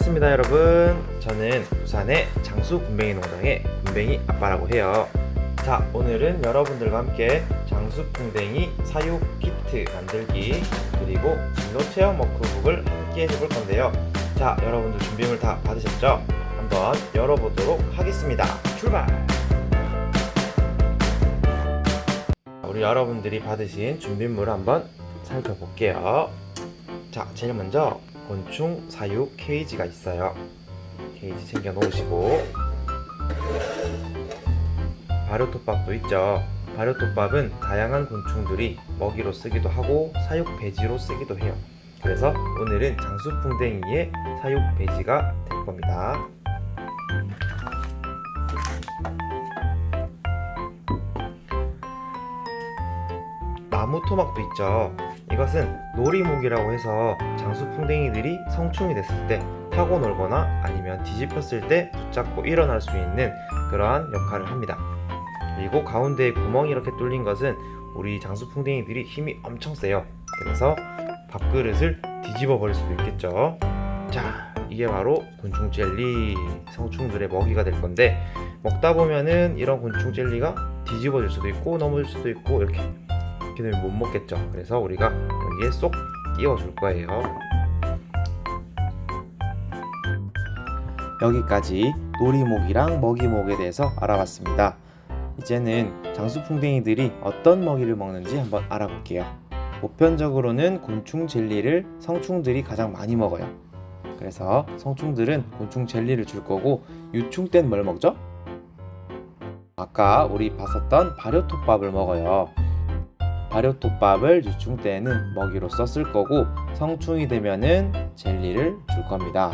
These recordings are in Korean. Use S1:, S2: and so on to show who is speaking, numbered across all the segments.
S1: 반갑습니다 여러분. 저는 부산의 장수 굼벵이 농장의 굼벵이 아빠라고 해요. 자, 오늘은 여러분들과 함께 장수 풍뎅이 사육 키트 만들기 그리고 진로 체험 워크북을 함께 해볼 건데요. 자, 여러분들 준비물 다 받으셨죠? 한번 열어보도록 하겠습니다. 출발! 우리 여러분들이 받으신 준비물을 한번 살펴볼게요. 자, 제일 먼저 곤충 사육 케이지가 있어요. 케이지 챙겨 놓으시고, 발효톱밥도 있죠. 발효톱밥은 다양한 곤충들이 먹이로 쓰기도 하고 사육 배지로 쓰기도 해요. 그래서 오늘은 장수풍뎅이의 사육 배지가 될 겁니다. 나무 토막도 있죠. 이것은 놀이목이라고 해서 장수풍뎅이들이 성충이 됐을 때 타고 놀거나 아니면 뒤집혔을 때 붙잡고 일어날 수 있는 그러한 역할을 합니다. 그리고 가운데에 구멍이 이렇게 뚫린 것은 우리 장수풍뎅이들이 힘이 엄청 세요. 그래서 밥그릇을 뒤집어 버릴 수도 있겠죠. 자, 이게 바로 곤충 젤리, 성충들의 먹이가 될 건데, 먹다 보면은 이런 곤충 젤리가 뒤집어질 수도 있고 넘어질 수도 있고 이렇게 되면 못 먹겠죠. 그래서 우리가 여기에 쏙 끼워줄 거예요. 여기까지 놀이목이랑 먹이목에 대해서 알아봤습니다. 이제는 장수풍뎅이들이 어떤 먹이를 먹는지 한번 알아볼게요. 보편적으로는 곤충 젤리를 성충들이 가장 많이 먹어요. 그래서 성충들은 곤충 젤리를 줄 거고, 유충 땐 뭘 먹죠? 아까 우리 봤었던 발효톱밥을 먹어요. 발효톱밥을 유충 때는 먹이로 썼을 거고, 성충이 되면은 젤리를 줄 겁니다.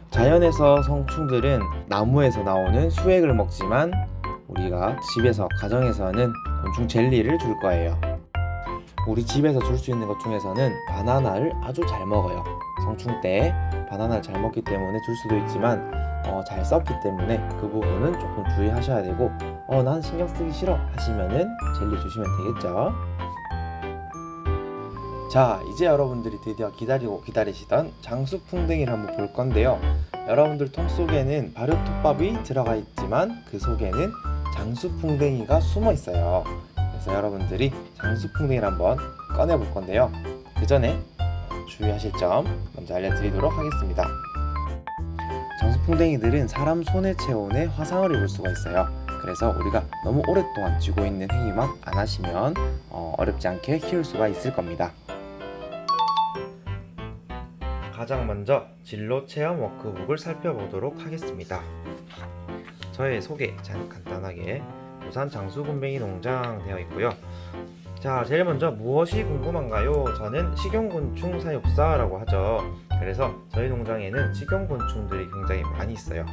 S1: 자연에서 성충들은 나무에서 나오는 수액을 먹지만 우리가 집에서 가정에서는 곤충 젤리를 줄 거예요. 우리 집에서 줄 수 있는 것 중에서는 바나나를 아주 잘 먹어요. 성충 때 바나나를 잘 먹기 때문에 줄 수도 있지만 잘 썩기 때문에 그 부분은 조금 주의하셔야 되고, 난 신경 쓰기 싫어 하시면은 젤리 주시면 되겠죠. 자, 이제 여러분들이 드디어 기다리고 기다리시던 장수풍뎅이를 한번 볼 건데요. 여러분들 통 속에는 발효톱밥이 들어가 있지만 그 속에는 장수풍뎅이가 숨어 있어요. 그래서 여러분들이 장수풍뎅이를 한번 꺼내 볼 건데요. 그 전에 주의하실 점 먼저 알려드리도록 하겠습니다. 장수풍뎅이들은 사람 손의 체온에 화상을 입을 수가 있어요. 그래서 우리가 너무 오랫동안 쥐고 있는 행위만 안 하시면 어렵지 않게 키울 수가 있을 겁니다. 가장 먼저 진로 체험 워크북을 살펴보도록 하겠습니다. 저의 소개 간단하게 부산 장수 굼벵이 농장 되어 있고요. 자, 제일 먼저 무엇이 궁금한가요? 저는 식용곤충 사육사라고 하죠. 그래서 저희 농장에는 식용곤충들이 굉장히 많이 있어요.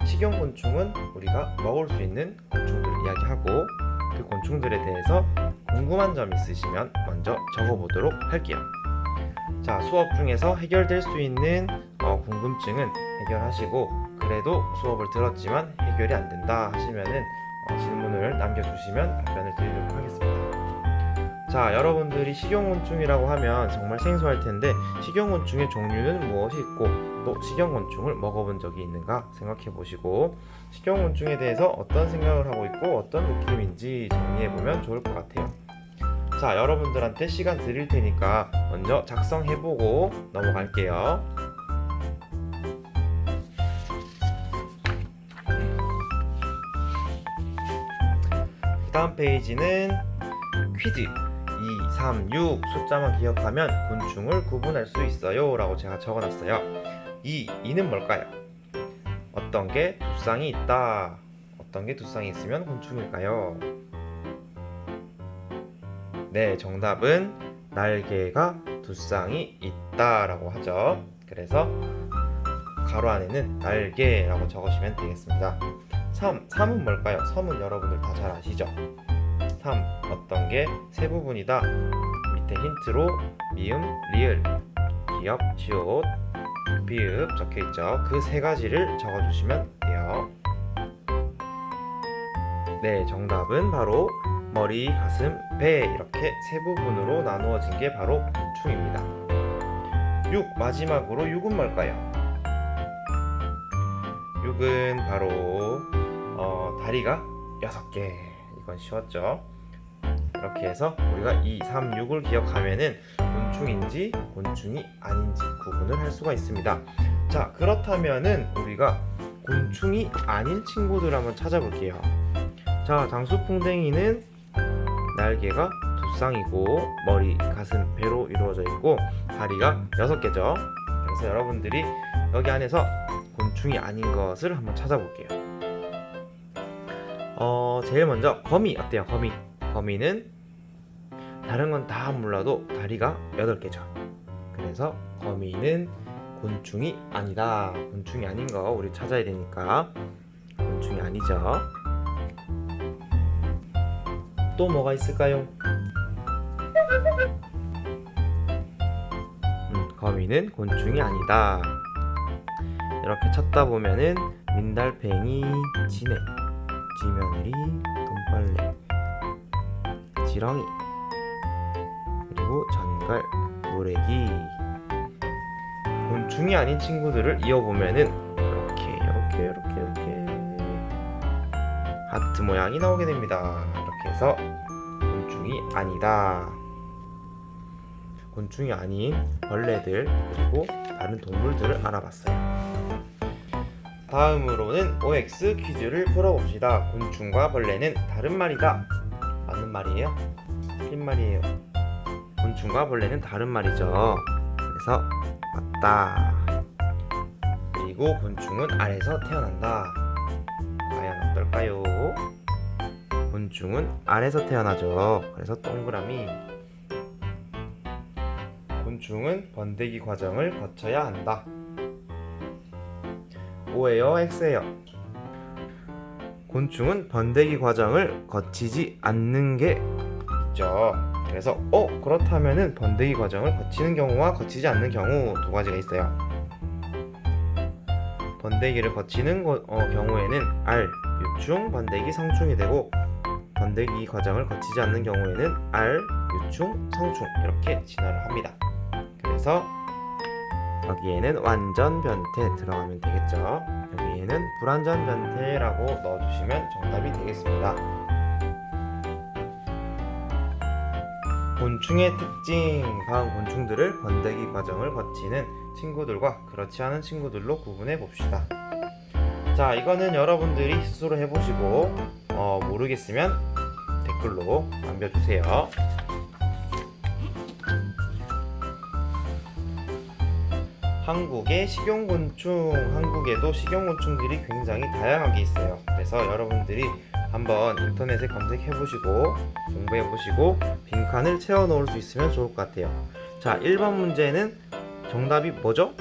S1: 식용곤충은 우리가 먹을 수 있는 곤충들을 이야기하고, 그 곤충들에 대해서 궁금한 점 있으시면 먼저 적어보도록 할게요. 자, 수업 중에서 해결될 수 있는 궁금증은 해결하시고, 그래도 수업을 들었지만 해결이 안 된다 하시면은 질문을 남겨주시면 답변을 드리도록 하겠습니다. 자, 여러분들이 식용곤충이라고 하면 정말 생소할 텐데, 식용곤충의 종류는 무엇이 있고 또 식용곤충을 먹어본 적이 있는가 생각해 보시고, 식용곤충에 대해서 어떤 생각을 하고 있고 어떤 느낌인지 정리해보면 좋을 것 같아요. 자, 여러분들한테 시간 드릴 테니까 먼저 작성해보고 넘어갈게요. 다음 페이지는 퀴즈 2, 3, 6 숫자만 기억하면 곤충을 구분할 수 있어요 라고 제가 적어놨어요. 2는 뭘까요? 어떤 게 두 쌍이 있다. 어떤 게 두 쌍이 있으면 곤충일까요? 네, 정답은 날개가 두 쌍이 있다 라고 하죠. 그래서 가로 안에는 날개라고 적으시면 되겠습니다. 3은 뭘까요? 3은 여러분들 다 잘 아시죠? 3, 어떤 게 세 부분이다. 밑에 힌트로 미음, 리을, 기역, 지읒, 비읍 적혀있죠. 그 세 가지를 적어주시면 돼요. 네, 정답은 바로 머리, 가슴, 배 이렇게 세 부분으로 나누어진 게 바로 곤충입니다. 6, 마지막으로 6은 뭘까요? 6은 바로 다리가 6개. 이건 쉬웠죠. 이렇게 해서 우리가 2, 3, 6을 기억하면은 곤충인지 곤충이 아닌지 구분을 할 수가 있습니다. 자, 그렇다면은 우리가 곤충이 아닌 친구들 한번 찾아볼게요. 자, 장수풍뎅이는 날개가 두 쌍이고 머리, 가슴, 배로 이루어져 있고 다리가 6개죠. 그래서 여러분들이 여기 안에서 곤충이 아닌 것을 한번 찾아볼게요. 제일 먼저 거미 어때요? 거미는 다른 건 다 몰라도 다리가 8개죠. 그래서 거미는 곤충이 아니다. 곤충이 아닌 거 우리 찾아야 되니까 곤충이 아니죠. 또 뭐가 있을까요? 거미는 곤충이 아니다. 이렇게 찾다 보면은 민달팽이, 진액, 쥐며느리, 돈벌레, 지렁이, 그리고 전갈, 모래기. 곤충이 아닌 친구들을 이어보면은 이렇게 하트 모양이 나오게 됩니다. 이렇게 해서 곤충이 아니다. 곤충이 아닌 벌레들 그리고 다른 동물들을 알아봤어요. 다음으로는 OX 퀴즈를 풀어봅시다. 곤충과 벌레는 다른 말이다. 맞는 말이에요? 틀린 말이에요? 곤충과 벌레는 다른 말이죠. 그래서 맞다. 그리고 곤충은 알에서 태어난다. 과연 어떨까요? 곤충은 알에서 태어나죠. 그래서 동그라미. 곤충은 번데기 과정을 거쳐야 한다. O예요, X예요? 곤충은 번데기 과정을 거치지 않는 게 있죠. 그래서 그렇다면은 번데기 과정을 거치는 경우와 거치지 않는 경우 두 가지가 있어요. 번데기를 거치는 경우에는 알, 유충, 번데기, 성충이 되고 번데기 과정을 거치지 않는 경우에는 알, 유충, 성충 이렇게 진화를 합니다. 그래서 여기에는 완전 변태 들어가면 되겠죠. 여기에는 불완전 변태라고 넣어주시면 정답이 되겠습니다. 곤충의 특징. 다음 곤충들을 번데기 과정을 거치는 친구들과 그렇지 않은 친구들로 구분해 봅시다. 자, 이거는 여러분들이 스스로 해보시고 모르겠으면 댓글로 남겨주세요. 한국의 식용곤충. 한국에도 식용곤충들이 굉장히 다양하게 있어요. 그래서 여러분들이 한번 인터넷에 검색해보시고 공부해보시고 빈칸을 채워 놓을 수 있으면 좋을 것 같아요. 자, 1번 문제는 정답이 뭐죠?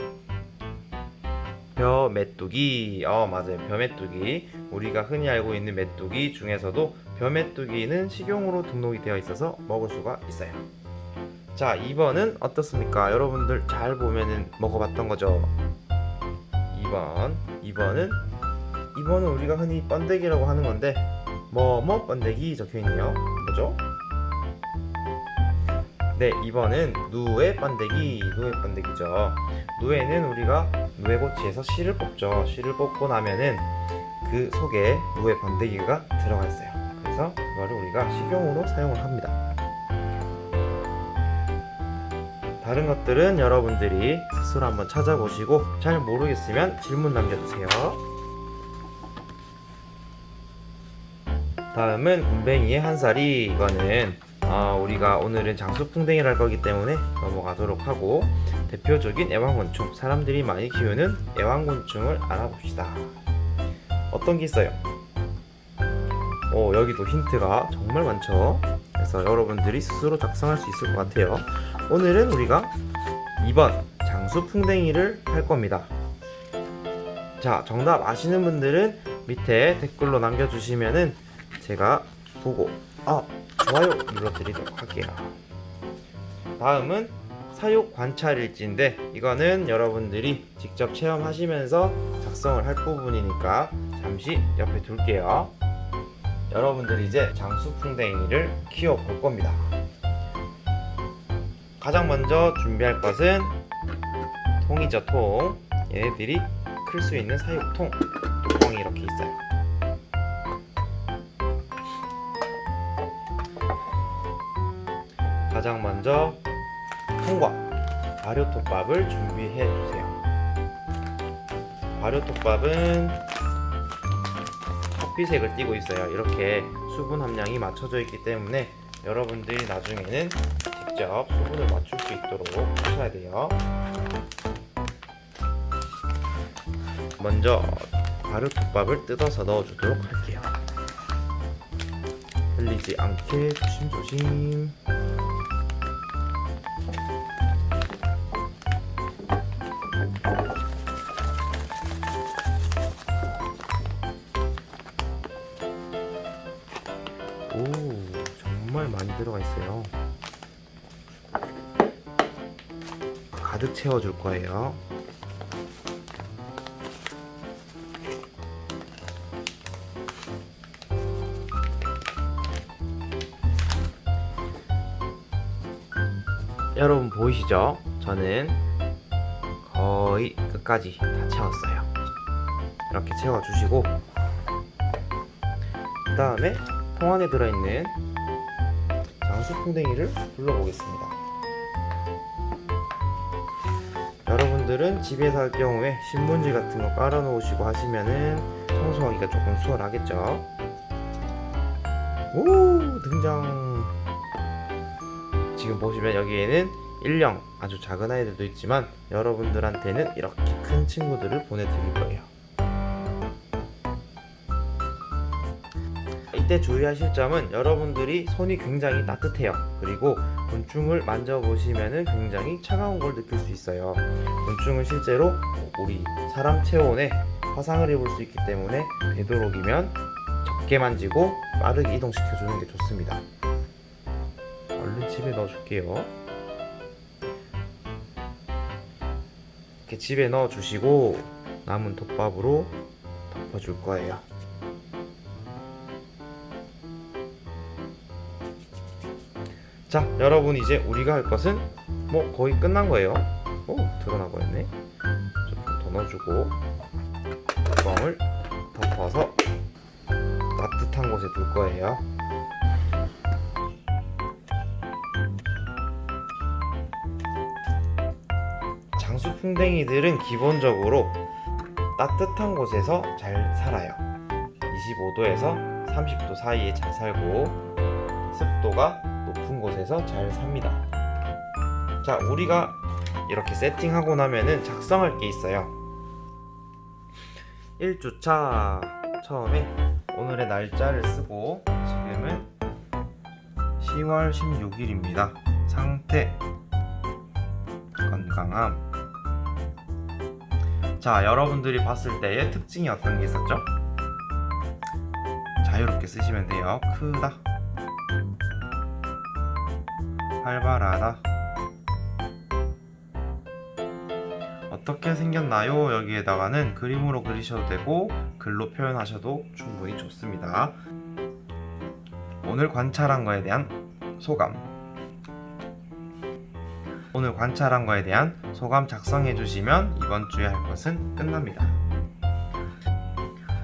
S1: 벼메뚜기. 맞아요. 벼메뚜기. 우리가 흔히 알고 있는 메뚜기 중에서도 벼메뚜기는 식용으로 등록이 되어 있어서 먹을 수가 있어요. 자, 2번은 어떻습니까? 여러분들 잘 보면은 먹어봤던 거죠. 2번은 우리가 흔히 번데기라고 하는 건데 뭐 번데기 적혀있네요. 뭐죠? 네, 2번은 누에 번데기죠. 누에는 우리가 누에고치에서 씨를 뽑죠. 씨를 뽑고 나면은 그 속에 누에 번데기가 들어가 있어요. 그래서 그거를 우리가 식용으로 사용을 합니다. 다른 것들은 여러분들이 스스로 한번 찾아보시고 잘 모르겠으면 질문 남겨주세요. 다음은 굼벵이의 한살이. 이거는 우리가 오늘은 장수풍뎅이를 할 거기 때문에 넘어가도록 하고 대표적인 애완곤충, 사람들이 많이 키우는 애완곤충을 알아봅시다. 어떤 게 있어요? 여기도 힌트가 정말 많죠. 그래서 여러분들이 스스로 작성할 수 있을 것 같아요. 오늘은 우리가 2번 장수풍뎅이를 할 겁니다. 자, 정답 아시는 분들은 밑에 댓글로 남겨주시면은 제가 보고 좋아요 눌러드리도록 할게요. 다음은 사육 관찰일지인데 이거는 여러분들이 직접 체험하시면서 작성을 할 부분이니까 잠시 옆에 둘게요. 여러분들이 이제 장수풍뎅이를 키워볼 겁니다. 가장 먼저 준비할 것은 통이죠. 통. 얘네들이 익힐 수 있는 사육통 뚜껑이 이렇게 있어요. 가장 먼저 통과 발효톱밥을 준비해 주세요. 발효톱밥은 커피색을 띠고 있어요. 이렇게 수분 함량이 맞춰져 있기 때문에 여러분들이 나중에는 직접 수분을 맞출 수 있도록 하셔야 돼요. 먼저 발효톱밥을 뜯어서 넣어주도록 할게요. 흘리지 않게 조심조심. 오, 정말 많이 들어가 있어요. 가득 채워줄 거예요. 여러분 보이시죠? 저는 거의 끝까지 다 채웠어요. 이렇게 채워주시고 그 다음에 통 안에 들어있는 장수풍뎅이를 불러보겠습니다. 여러분들은 집에서 할 경우에 신문지 같은 거 깔아 놓으시고 하시면은 청소하기가 조금 수월하겠죠. 오, 등장. 지금 보시면 여기에는 일령 아주 작은 아이들도 있지만 여러분들한테는 이렇게 큰 친구들을 보내드릴 거예요. 이때 주의하실 점은 여러분들이 손이 굉장히 따뜻해요. 그리고 곤충을 만져보시면 굉장히 차가운 걸 느낄 수 있어요. 곤충은 실제로 우리 사람 체온에 화상을 입을 수 있기 때문에 되도록이면 적게 만지고 빠르게 이동시켜주는 게 좋습니다. 얼른 집에 넣어줄게요. 이렇게 집에 넣어주시고 남은 톱밥으로 덮어줄 거예요. 자, 여러분 이제 우리가 할 것은 뭐 거의 끝난 거예요. 오, 드러나 버렸네. 조금 더 넣어주고 뚜껑을 덮어서 따뜻한 곳에 둘 거예요. 장수풍뎅이들은 기본적으로 따뜻한 곳에서 잘 살아요. 25도에서 30도 사이에 잘 살고 습도가 높은 곳에서 잘 삽니다. 자, 우리가 이렇게 세팅하고 나면은 작성할 게 있어요. 1주차 처음에 오늘의 날짜를 쓰고 지금은 10월 16일입니다. 상태 건강함. 자, 여러분들이 봤을 때의 특징이 어떤 게 있었죠? 자유롭게 쓰시면 돼요. 크다, 활발하다, 어떻게 생겼나요? 여기에다가는 그림으로 그리셔도 되고 글로 표현하셔도 충분히 좋습니다. 오늘 관찰한 거에 대한 소감. 오늘 관찰한 거에 대한 소감 작성해 주시면 이번 주에 할 것은 끝납니다.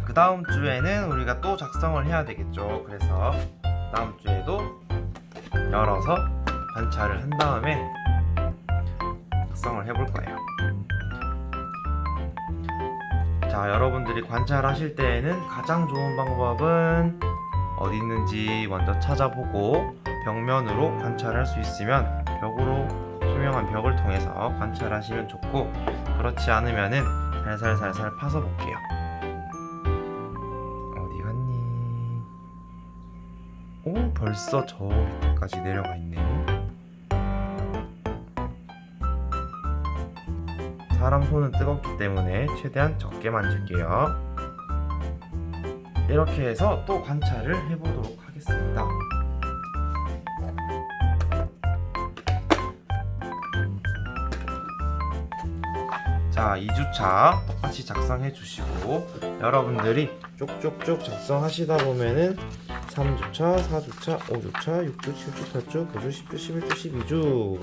S1: 그 다음 주에는 우리가 또 작성을 해야 되겠죠. 그래서 다음 주에도 열어서 관찰을 한 다음에 작성을 해볼 거예요. 자, 여러분들이 관찰하실 때에는 가장 좋은 방법은 어디 있는지 먼저 찾아보고 벽면으로 관찰할 수 있으면 벽으로 투명한 벽을 통해서 관찰하시면 좋고, 그렇지 않으면은 살살살살 파서 볼게요. 어디 갔니? 오, 벌써 저 밑에까지 내려가 있네. 사람 손은 뜨겁기 때문에 최대한 적게 만질게요. 이렇게 해서 또 관찰을 해보도록 하겠습니다. 자, 2주차 똑같이 작성해 주시고 여러분들이 쭉쭉쭉 작성하시다 보면은 3주차, 4주차, 5주차, 6주, 7주, 8주, 9주, 10주, 11주, 12주.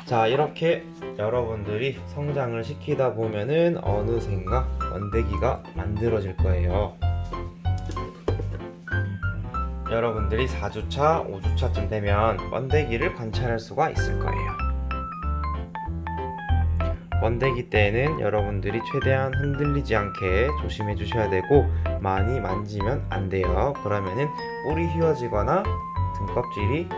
S1: 자, 이렇게 여러분들이 성장을 시키다 보면은 어느샌가 번데기가 만들어질 거예요. 여러분들이 4주차, 5주차쯤 되면 번데기를 관찰할 수가 있을 거예요. 번데기 때에는 여러분들이 최대한 흔들리지 않게 조심해 주셔야 되고, 많이 만지면 안 돼요. 그러면은 뿌리 휘어지거나 등껍질이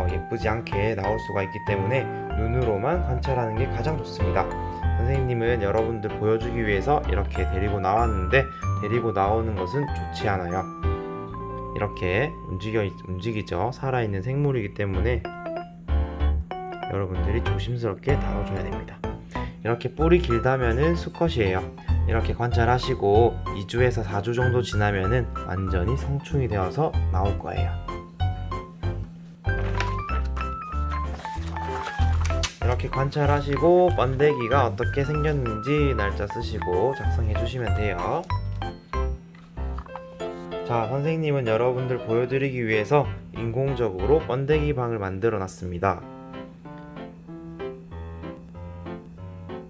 S1: 예쁘지 않게 나올 수가 있기 때문에 눈으로만 관찰하는 게 가장 좋습니다. 선생님은 여러분들 보여주기 위해서 이렇게 데리고 나왔는데, 데리고 나오는 것은 좋지 않아요. 이렇게 움직이죠. 살아있는 생물이기 때문에 여러분들이 조심스럽게 다뤄줘야 됩니다. 이렇게 뿌리 길다면은 수컷이에요. 이렇게 관찰하시고 2주에서 4주 정도 지나면은 완전히 성충이 되어서 나올 거예요. 이렇게 관찰하시고 번데기가 어떻게 생겼는지 날짜 쓰시고 작성해 주시면 돼요. 자, 선생님은 여러분들 보여드리기 위해서 인공적으로 번데기 방을 만들어 놨습니다.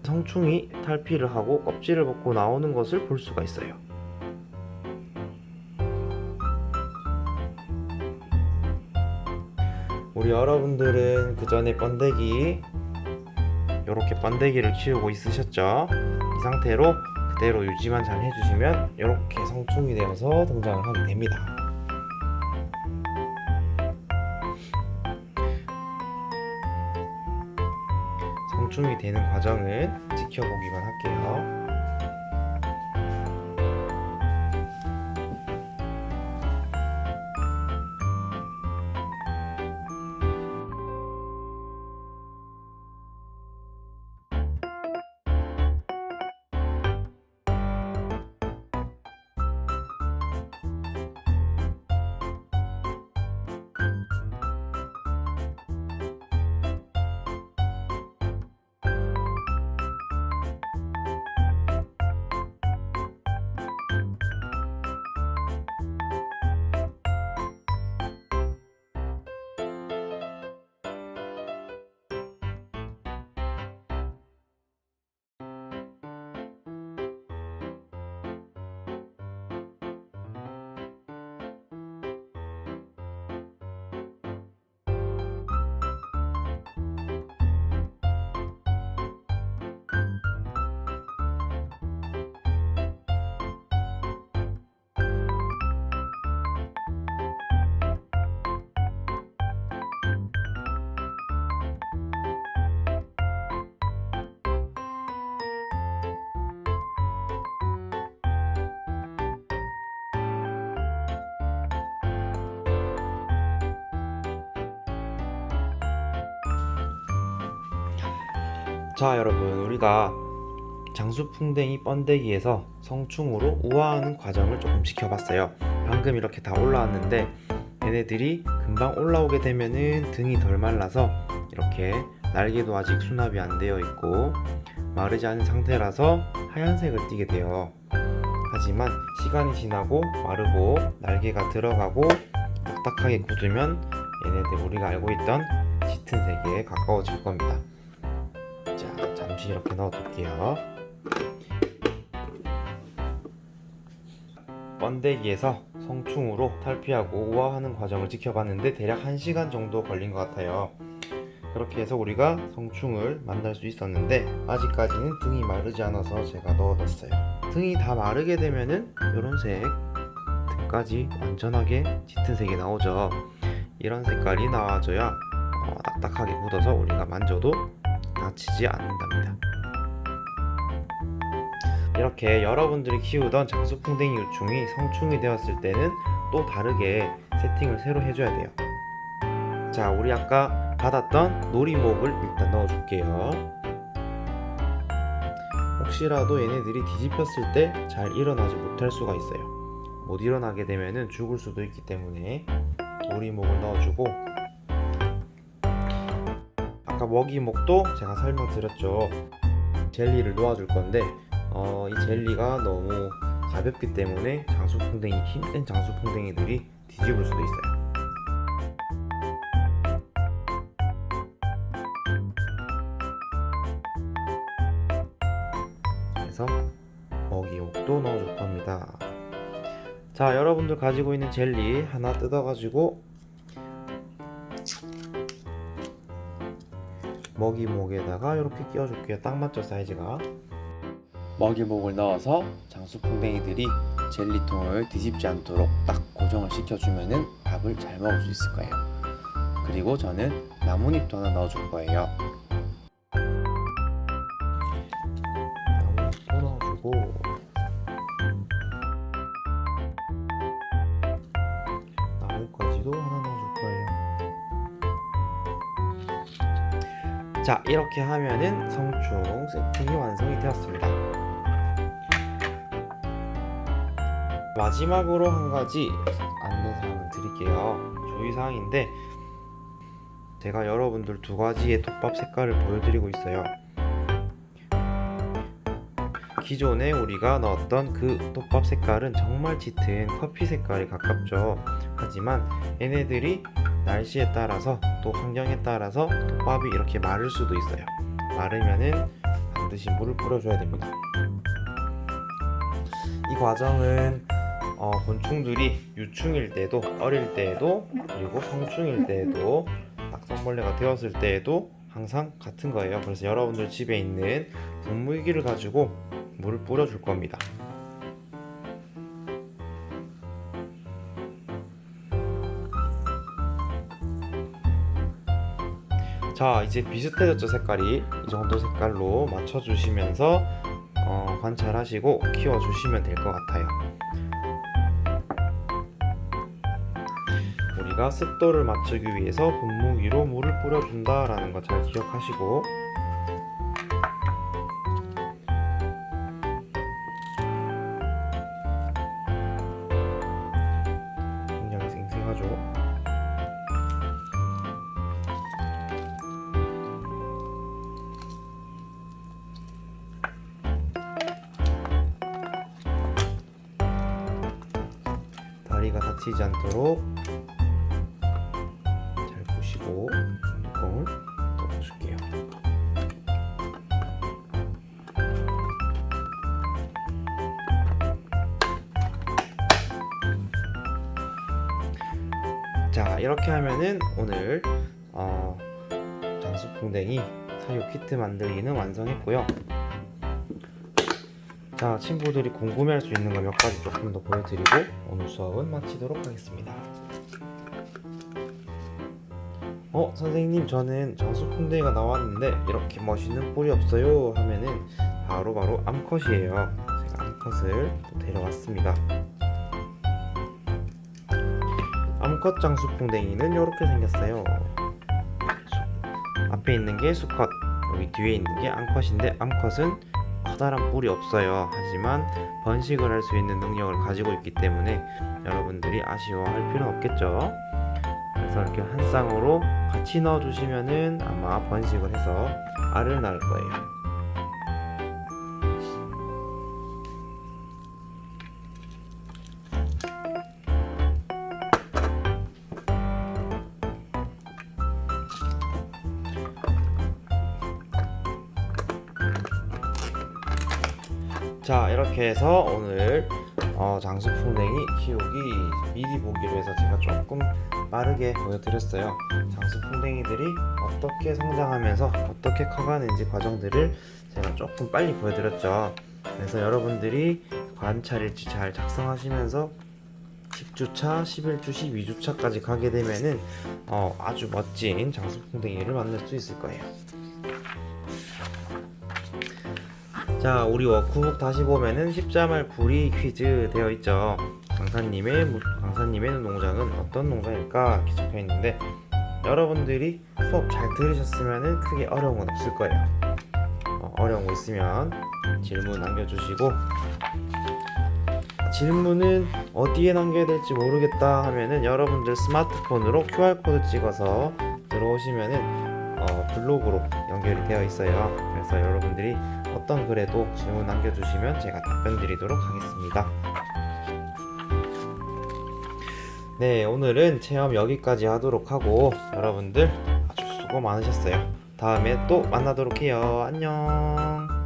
S1: 성충이 탈피를 하고 껍질을 벗고 나오는 것을 볼 수가 있어요. 우리 여러분들은 그 전에 이렇게 번데기를 키우고 있으셨죠? 이 상태로 그대로 유지만 잘 해주시면 이렇게 성충이 되어서 등장을 하게 됩니다. 성충이 되는 과정은 지켜보기만 할게요. 자, 여러분, 우리가 장수풍뎅이 번데기에서 성충으로 우화하는 과정을 조금 지켜봤어요. 방금 이렇게 다 올라왔는데 얘네들이 금방 올라오게 되면은 등이 덜 말라서 이렇게 날개도 아직 수납이 안 되어 있고 마르지 않은 상태라서 하얀색을 띠게 돼요. 하지만 시간이 지나고 마르고 날개가 들어가고 딱딱하게 굳으면 얘네들 우리가 알고 있던 짙은 색에 가까워질 겁니다. 자, 잠시 이렇게 넣어둘게요. 번데기에서 성충으로 탈피하고 우화하는 과정을 지켜봤는데 대략 1시간 정도 걸린 것 같아요. 그렇게 해서 우리가 성충을 만날 수 있었는데 아직까지는 등이 마르지 않아서 제가 넣어뒀어요. 등이 다 마르게 되면은 이런 색, 등까지 완전하게 짙은 색이 나오죠. 이런 색깔이 나와줘야 딱딱하게 굳어서 우리가 만져도 다치지 않는답니다. 이렇게 여러분들이 키우던 장수풍뎅이 유충이 성충이 되었을 때는 또 다르게 세팅을 새로 해줘야 돼요. 자, 우리 아까 받았던 놀이목을 일단 넣어줄게요. 혹시라도 얘네들이 뒤집혔을 때 잘 일어나지 못할 수가 있어요. 못 일어나게 되면은 죽을 수도 있기 때문에 놀이목을 넣어주고, 아까 먹이목도 제가 설명드렸죠. 젤리를 놓아줄 건데 이 젤리가 너무 가볍기 때문에 힘센 장수풍뎅이들이 뒤집을 수도 있어요. 그래서 먹이목도 넣어줄 겁니다. 자, 여러분들 가지고 있는 젤리 하나 뜯어가지고 먹이목에다가 이렇게 끼워줄게요. 딱 맞죠, 사이즈가. 먹이목을 넣어서 장수풍뎅이들이 젤리통을 뒤집지 않도록 딱 고정을 시켜주면은 밥을 잘 먹을 수 있을 거예요. 그리고 저는 나뭇잎도 하나 넣어줄 거예요. 나뭇잎도 넣어주고, 나뭇가지도 하나 넣어줄 거예요. 자, 이렇게 하면은 성충 세팅이 완성이 되었습니다. 마지막으로 한 가지 안내사항을 드릴게요. 주의사항인데, 제가 여러분들 두 가지의 톱밥 색깔을 보여드리고 있어요. 기존에 우리가 넣었던 그 톱밥 색깔은 정말 짙은 커피 색깔에 가깝죠. 하지만 얘네들이 날씨에 따라서 또 환경에 따라서 톱밥이 이렇게 마를 수도 있어요. 마르면은 반드시 물을 뿌려줘야 됩니다. 이 과정은 곤충들이 유충일 때도, 어릴 때에도, 그리고 성충일 때에도, 낙성벌레가 되었을 때에도 항상 같은 거예요. 그래서 여러분들 집에 있는 분무기를 가지고 물을 뿌려줄 겁니다. 자, 이제 비슷해졌죠, 색깔이. 이 정도 색깔로 맞춰주시면서 관찰하시고 키워주시면 될 것 같아요. 우리가 습도를 맞추기 위해서 분무기로 물을 뿌려준다 라는 거 잘 기억하시고, 굉장히 생생하죠. 다리가 다치지 않도록 잘 부시고 뚜껑을 덮어줄게요. 자, 이렇게 하면은 오늘 장수풍뎅이 사육 키트 만들기는 완성했고요. 자, 친구들이 궁금해할 수 있는 거 몇 가지 조금 더 보여드리고 오늘 수업은 마치도록 하겠습니다. 선생님, 저는 장수풍뎅이가 나왔는데 이렇게 멋있는 뿔이 없어요 하면은 바로 암컷이에요. 제가 암컷을 또 데려왔습니다. 암컷 장수풍뎅이는 이렇게 생겼어요. 앞에 있는 게 수컷, 여기 뒤에 있는 게 암컷인데, 암컷은 커다란 뿔이 없어요. 하지만 번식을 할 수 있는 능력을 가지고 있기 때문에 여러분들이 아쉬워할 필요는 없겠죠. 그래서 이렇게 한 쌍으로 같이 넣어주시면은 아마 번식을 해서 알을 낳을 거예요. 자, 이렇게 해서 오늘 장수풍뎅이 키우기 미리 보기로 해서 제가 조금 빠르게 보여드렸어요. 장수풍뎅이들이 어떻게 성장하면서 어떻게 커가는지 과정들을 제가 조금 빨리 보여드렸죠. 그래서 여러분들이 관찰일지 잘 작성하시면서 10주차, 11주, 12주차까지 가게 되면은 아주 멋진 장수풍뎅이를 만날 수 있을 거예요. 자, 우리 워크북 다시 보면은 십자말 구리 퀴즈 되어 있죠. 강사님의 농장은 어떤 농장일까 이렇게 적혀 있는데, 여러분들이 수업 잘 들으셨으면은 크게 어려운 건 없을 거예요. 어려운 거 있으면 질문 남겨주시고, 질문은 어디에 남겨야 될지 모르겠다 하면은 여러분들 스마트폰으로 QR코드 찍어서 들어오시면은 블로그로 연결이 되어 있어요. 그래서 여러분들이 어떤 글에도 질문 남겨주시면 제가 답변 드리도록 하겠습니다. 네, 오늘은 체험 여기까지 하도록 하고, 여러분들 아주 수고 많으셨어요. 다음에 또 만나도록 해요. 안녕.